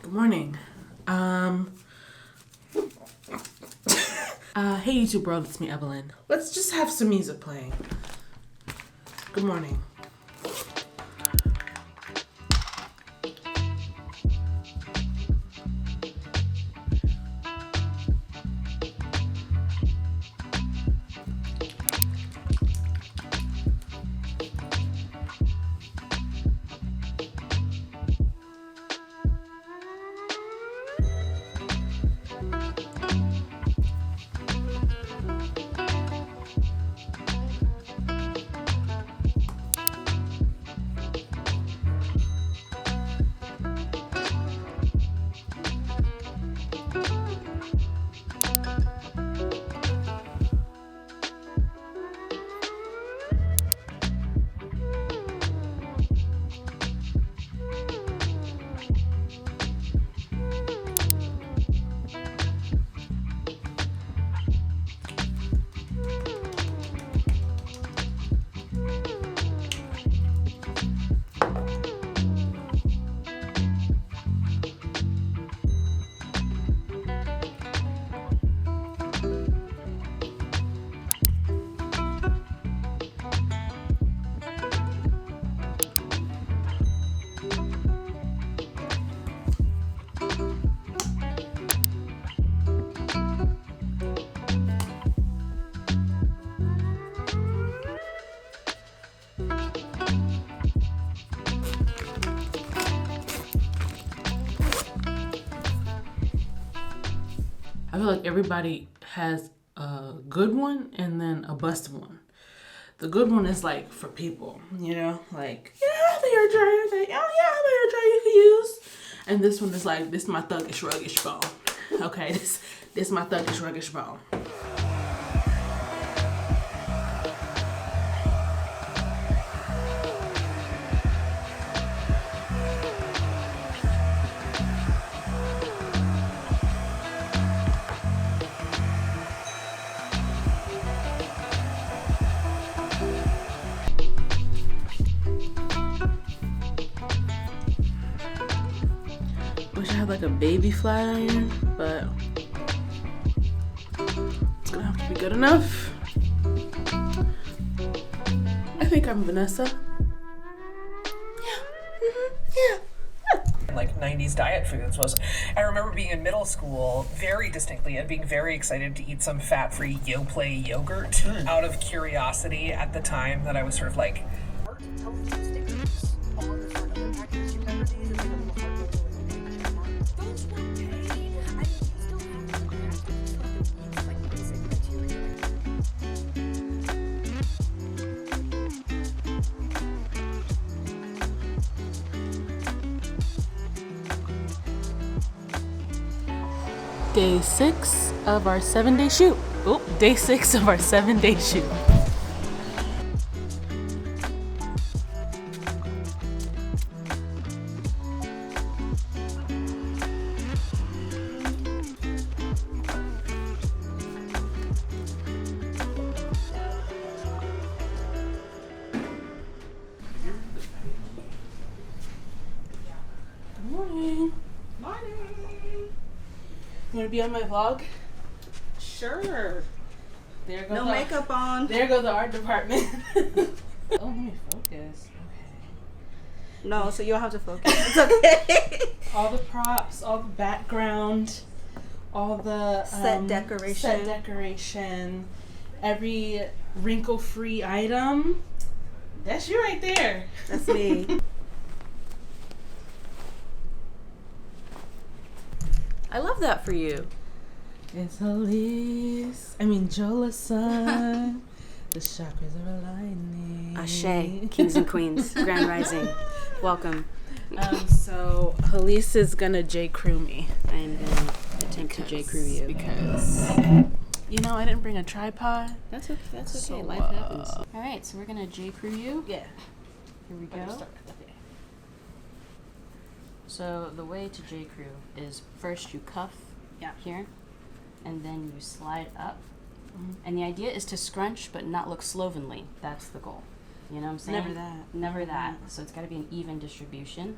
Good morning. Hey YouTube world, it's me, Evelyn. Let's just have some music playing. Good morning. I feel like everybody has a good one and then a busted one. The good one is like for people, you know, like, yeah, the hair dryer, oh yeah, the hair dryer you can use. And this one is like, this my thuggish ruggish bone. Okay, this my thuggish ruggish bone. Wish I had like a baby flat iron, but it's gonna have to be good enough. I think I'm Vanessa. Yeah. Like 90s diet foods was, I remember being in middle school very distinctly and being very excited to eat some fat-free Yoplait yogurt out of curiosity at the time that I was sort of like, Day 6 of our 7-day shoot. Oh, day 6 of our 7-day shoot. Good morning. You want to be on my vlog? sure. There goes No makeup on. There goes the art department. Oh, let me focus. Okay. No, so you'll have to focus. It's okay. All the props, all the background, all the Set decoration. every wrinkle-free item. That's you right there. That's me. I love that for you. It's Elise. Jolison. The chakras are aligning. Ashe, kings and queens, grand rising. Welcome. So Elise is gonna J. Crew me. I am going to attempt to J. Crew you. Because, you know, I didn't bring a tripod. That's okay. So, Life happens. All right, so we're going to J. Crew you. Yeah. Here we Better go. start with that. So the way to J. Crew is first you cuff here, and then you slide up. Mhm. And the idea is to scrunch but not look slovenly. That's the goal. You know what I'm saying? Never that. Never that. So it's got to be an even distribution.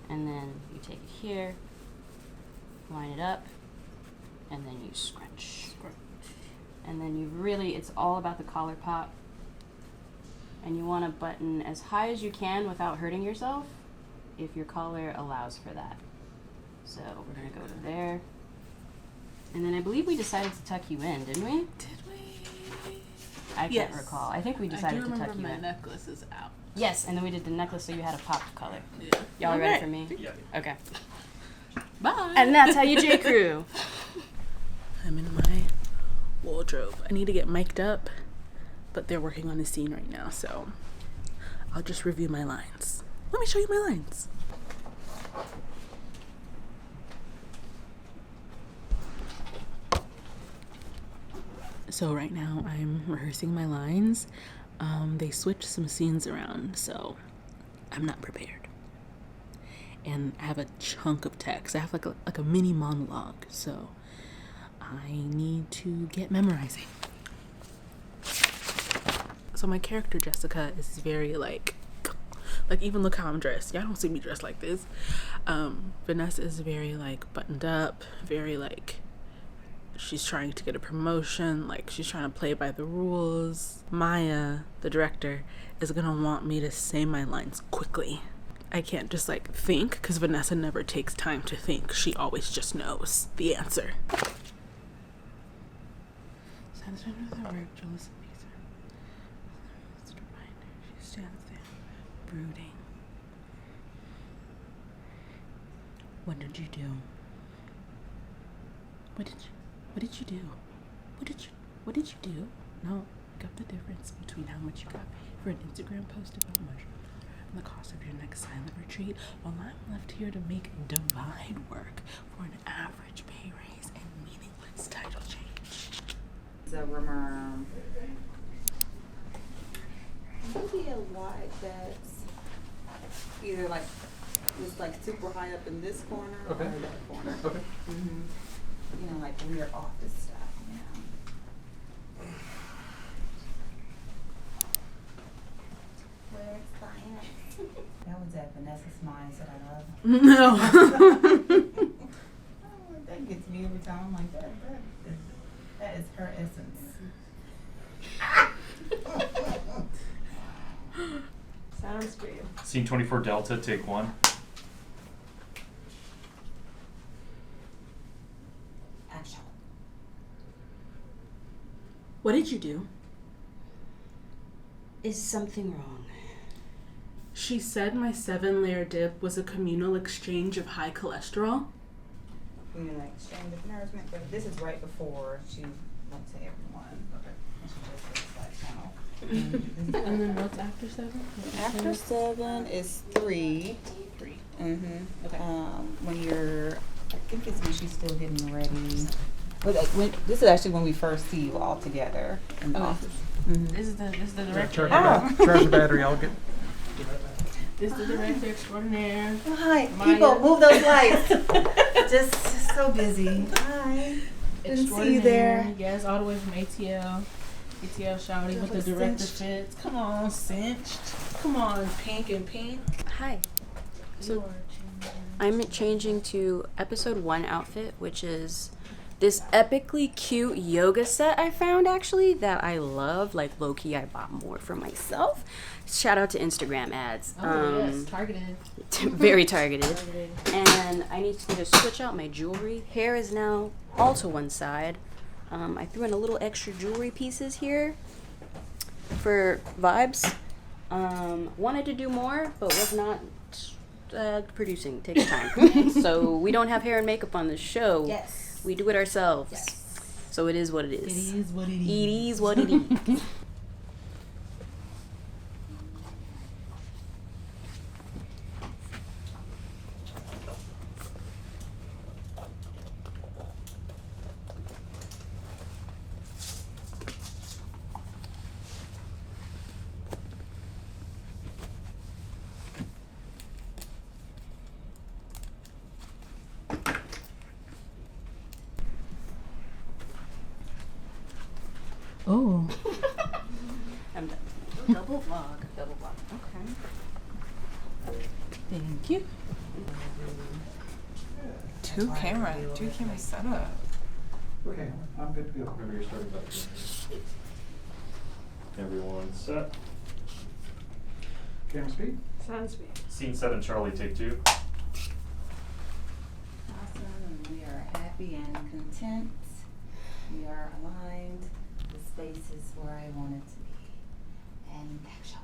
And then you take it here, line it up, and then you scrunch. And then you really, it's all about the collar pop. And you want to button as high as you can without hurting yourself, if your collar allows for that. So we're going to go to there. And then I believe we decided to tuck you in, didn't we? Did we? I can't recall. I think we decided to tuck you my in. necklace is out. Yes, and then we did the necklace so you had a popped collar. Yeah. Y'all ready for me? Yeah. Okay. Bye. And that's how you J. Crew. I'm in my wardrobe. I need to get mic'd up, but they're working on the scene right now, so I'll just review my lines. Let me show you my lines. So right now I'm rehearsing my lines. They switched some scenes around, so I'm not prepared. And I have a chunk of text. I have like a mini monologue, so I need to get memorizing. So my character Jessica is very like even look how I'm dressed. Y'all don't see me dressed like this. Vanessa is very like buttoned up, very like she's trying to get a promotion, like she's trying to play by the rules. Maya, the director, is gonna want me to say my lines quickly. I can't just like think, because Vanessa never takes time to think. She always just knows the answer. Satisfied with her work, Julissa makes her. She stands there, brooding. What did you do? What did you do? What did you do? No, got the difference between how much you got for an Instagram post about mushrooms and the cost of your next silent retreat, while I'm left here to make divine work for an average pay raise and meaningless title change. The rumor. Maybe a wide that's either like it's like super high up in this corner or that corner. Okay. Mm-hmm. You know, like weird office stuff. Yeah. Where's science? That was at Vanessa's mindset. I love. No. Oh, that gets me every time. I'm like that is her essence. Sounds great. Scene 24 Delta, take 1. Action. What did you do? Is something wrong? She said my 7-layer dip was a communal exchange of high cholesterol. You know, like exchange of nourishment, but this is right before she went to everyone. Okay. And she just says like channel. And then what's after 7? After 7 is 3. 3. Mm-hmm. Okay. When you're, I think it's when she's still getting ready. But this is actually when we first see you all together in the office. Mm-hmm. This is the director. Ah. Charge the battery, I'll get. This is the director extraordinaire. Hi, Maya. people, move those lights. just so busy. Hi. Didn't see you there. Yes, all the way from ATL. ATL shouty with the director fits. Come on, cinched. Come on, pink and pink. Hi. So I'm changing to episode 1 outfit, which is this epically cute yoga set I found actually that I love. Like low-key, I bought more for myself. Shout out to Instagram ads. Yes, targeted. Very targeted. And I need to just switch out my jewelry. Hair is now all to one side. I threw in a little extra jewelry pieces here for vibes. Wanted to do more, but was not producing. Takes time. So we don't have hair and makeup on this show. Yes. We do it ourselves. Yes. So it is what it is. It is what it is. It is what it is. Oh. I'm done. Double vlog. Okay. Thank you. Two camera setup. Okay, I'm good to go. Remember your starting button. Everyone set. Camera speed. Sound speed. Scene 7, Charlie, take 2. Awesome. We are happy and content. We are aligned. The space is where I want it to be. And action.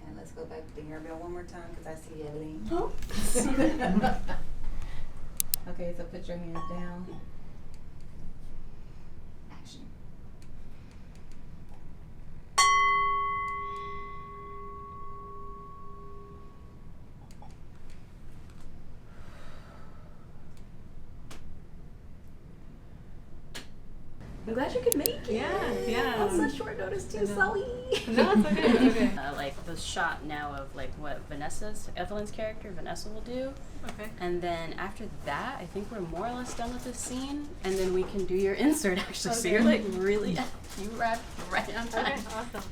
And let's go back to the hair bell one more time because I see Evelyn. Oh. Okay, so put your hands down. Action. I'm glad you could make it. Yeah. On such short notice too, Sully. No, it's okay. It's okay. Like the shot now of like what Evelyn's character, Vanessa will do. Okay. And then after that, I think we're more or less done with this scene. And then we can do your insert actually. So you're like really, you wrapped right on time. Okay. Awesome.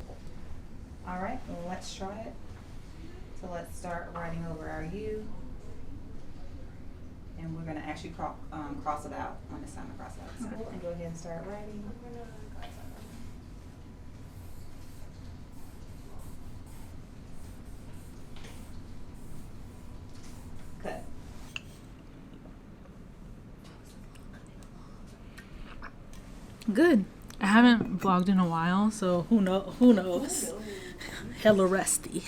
All right, well, let's try it. So let's start writing over our U. And we're gonna actually cross it out when it's time to cross it out. So and go ahead and start writing. Cut. Good. I haven't vlogged in a while, so who knows? Hella rusty.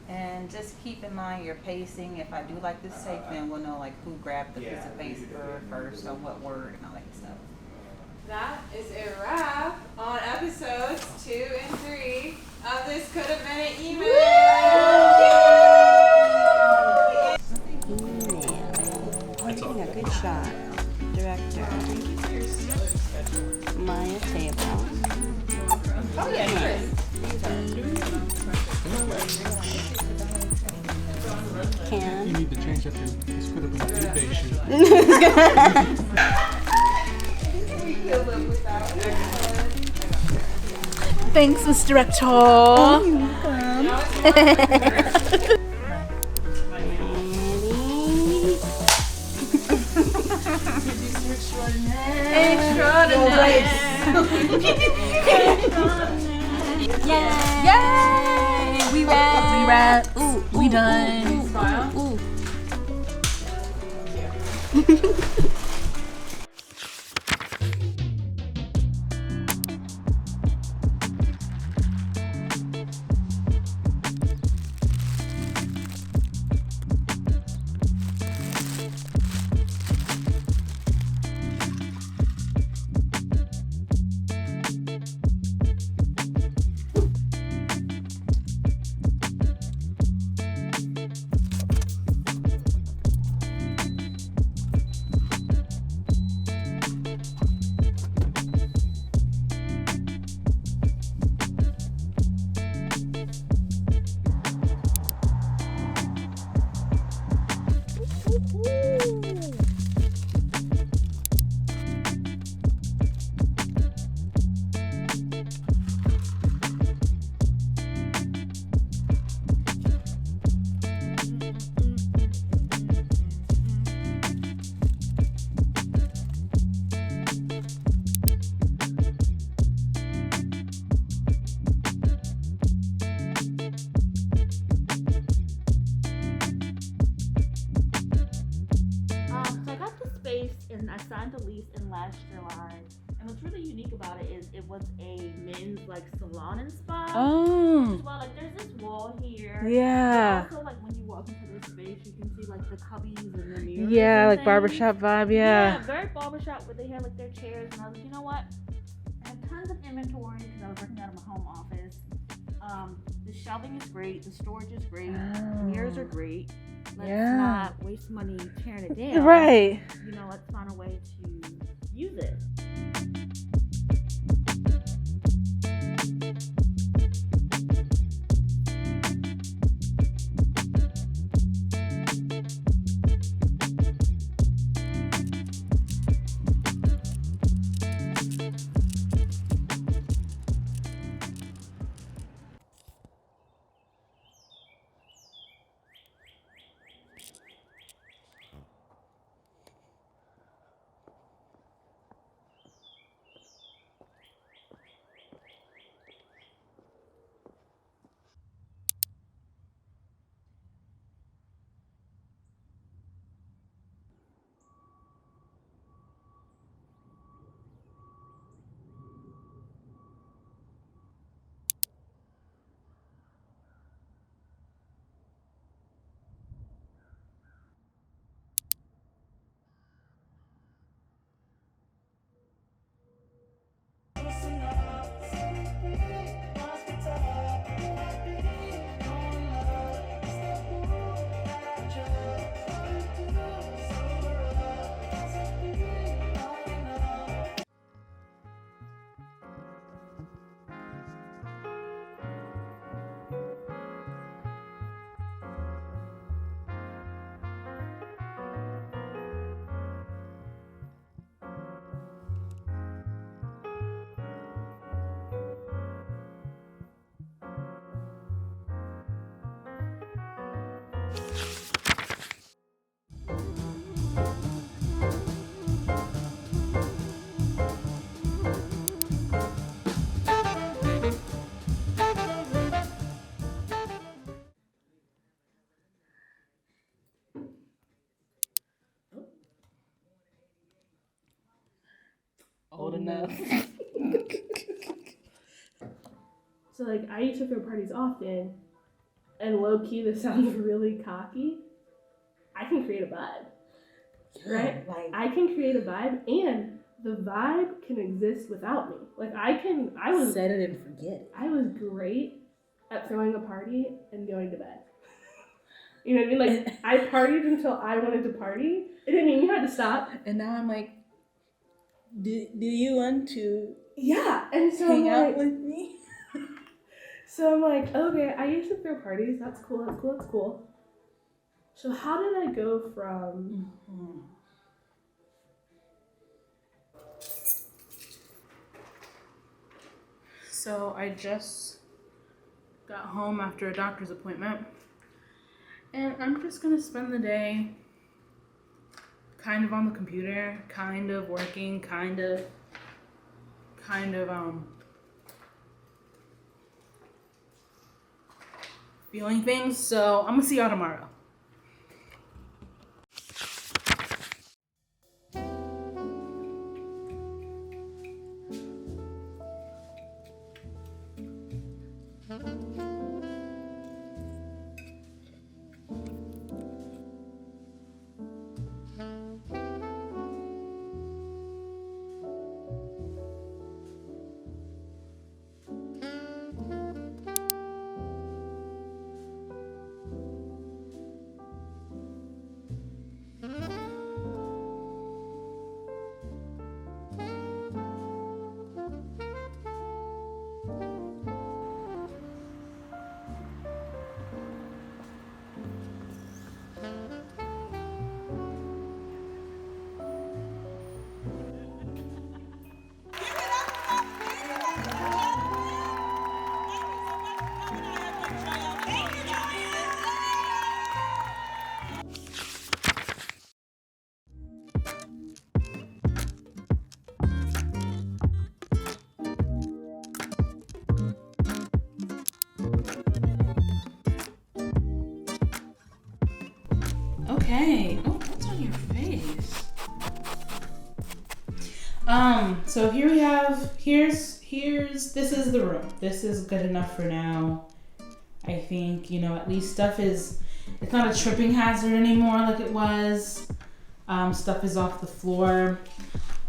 And just keep in mind your pacing. If I do like this tape, then we'll know like who grabbed the piece of paper first or what word and all that stuff. That is a wrap on episodes 2 and 3 of This Could Have Been an Email. Taking a good shot. Director. Maya Table. Oh yeah, sure. Can. You need to change that to this could have been a two-day shoot. Thanks, Mr. Director. Yay! We wrapped. We done. Smile. So I got the space and I signed the lease in last July. And what's really unique about it is it was a men's like salon and spa. Oh, Well, like there's this wall here. yeah. But also, like when you walk into this space, you can see like the cubbies and the mirrors. Yeah, and like things. barbershop vibe, Yeah, yeah. very barbershop where they had like their chairs, and I was like, you know what? I have tons of inventory because I was working out of my home office. The shelving is great. The storage is great. Mirrors are great. Let's Yeah. not waste money tearing it down. Right. You know, let's find a way to use it. enough. So like I used to throw parties often, and low key this sounds really cocky. I can create a vibe, right? Like, I can create a vibe, and the vibe can exist without me. Like I was set it and forget it. I was great at throwing a party and going to bed. You know what I mean? Like I partied until I wanted to party. It didn't mean you had to stop. And now I'm like, do you want to Yeah, and so hang I'm out like, with me? so I'm like, okay, I used to throw parties. That's cool. That's cool. That's cool. So how did I go from? So I just got home after a doctor's appointment, and I'm just gonna spend the day kind of on the computer, kind of working, kind of feeling things. So I'm gonna see y'all tomorrow. Okay. Oh, what's on your face? So here we have, this is the room. This is good enough for now. I think, at least it's not a tripping hazard anymore like it was. Stuff is off the floor.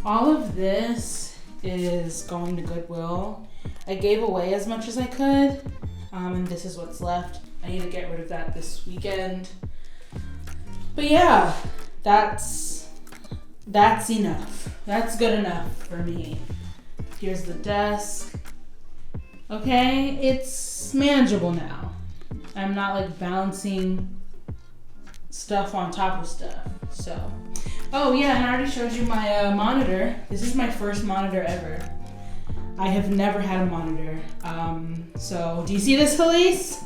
All of this is going to Goodwill. I gave away as much as I could, and this is what's left. I need to get rid of that this weekend. But yeah, that's enough. That's good enough for me. Here's the desk. Okay, it's manageable now. I'm not like balancing stuff on top of stuff. So, oh yeah, and I already showed you my monitor. This is my first monitor ever. I have never had a monitor. So do you see this, Felice?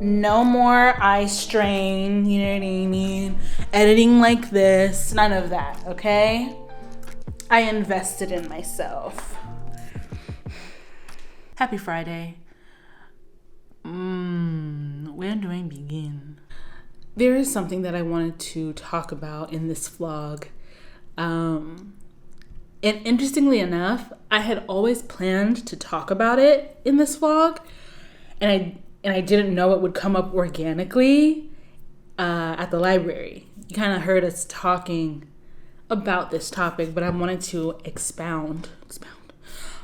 No more eye strain, you know what I mean? Editing like this, none of that, okay? I invested in myself. Happy Friday. Where do I begin? There is something that I wanted to talk about in this vlog. And interestingly enough, I had always planned to talk about it in this vlog, and I didn't know it would come up organically at the library. You kind of heard us talking about this topic, but I wanted to expound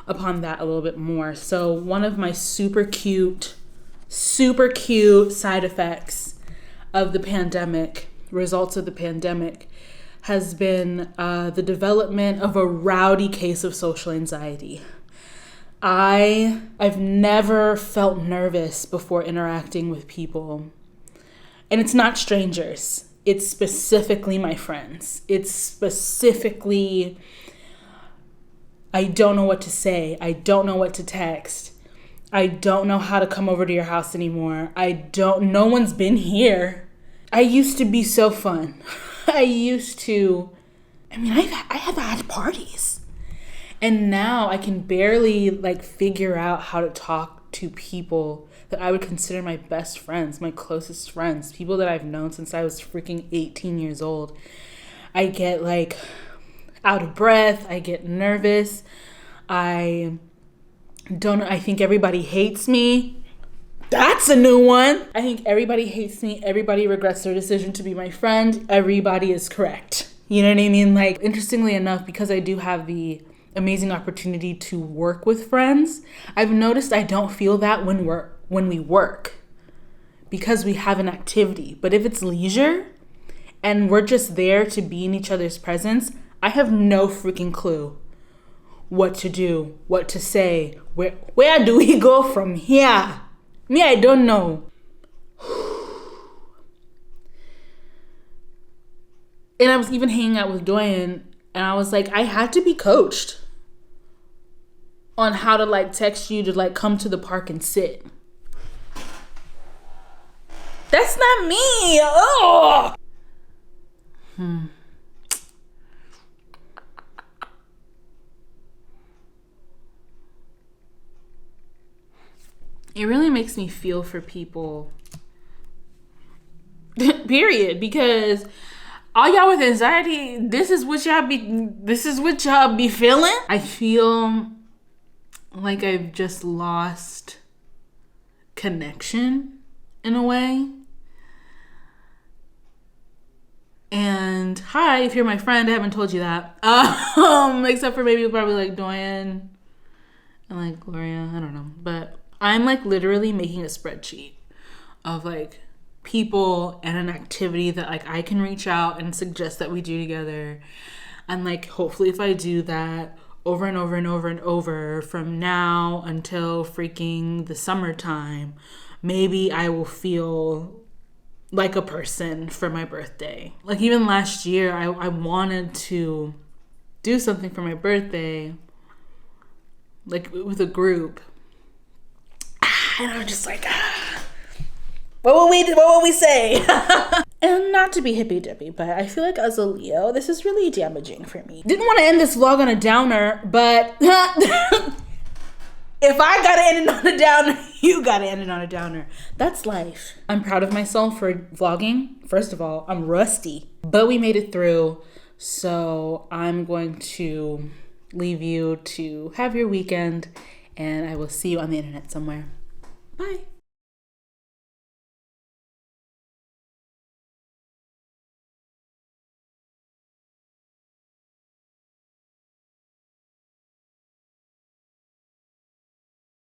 upon that a little bit more. So one of my super cute side effects of the pandemic, results of the pandemic, has been the development of a rowdy case of social anxiety. I've never felt nervous before interacting with people. And it's not strangers. It's specifically my friends. It's specifically, I don't know what to say. I don't know what to text. I don't know how to come over to your house anymore. No one's been here. I used to be so fun. I have had parties. And now I can barely figure out how to talk to people that I would consider my best friends, my closest friends, people that I've known since I was freaking 18 years old. I get out of breath. I get nervous. I think everybody hates me. That's a new one. I think everybody hates me. Everybody regrets their decision to be my friend. Everybody is correct. You know what I mean? Like, interestingly enough, because I do have the amazing opportunity to work with friends, I've noticed I don't feel that when we work, because we have an activity. But if it's leisure and we're just there to be in each other's presence, I have no freaking clue what to do, what to say, where do we go from here? Me, I don't know. And I was even hanging out with Doyen, and I was like, I had to be coached on how to like text you to like come to the park and sit. That's not me. Oh. It really makes me feel for people. Period. Because all y'all with anxiety, this is what y'all be feeling. I feel like I've just lost connection in a way. And hi, if you're my friend, I haven't told you that. Except for maybe probably like Doyen and like Gloria, I don't know. But I'm like literally making a spreadsheet of like people and an activity that like I can reach out and suggest that we do together. And like hopefully if I do that over and over and over and over from now until freaking the summertime, maybe I will feel like a person for my birthday. Like even last year, I wanted to do something for my birthday, like with a group. And I was just like, what will we say? And not to be hippy dippy, but I feel like as a Leo, this is really damaging for me. Didn't want to end this vlog on a downer, but if I gotta end it on a downer, you gotta end it on a downer. That's life. I'm proud of myself for vlogging. First of all, I'm rusty, but we made it through. So I'm going to leave you to have your weekend, and I will see you on the internet somewhere. Bye.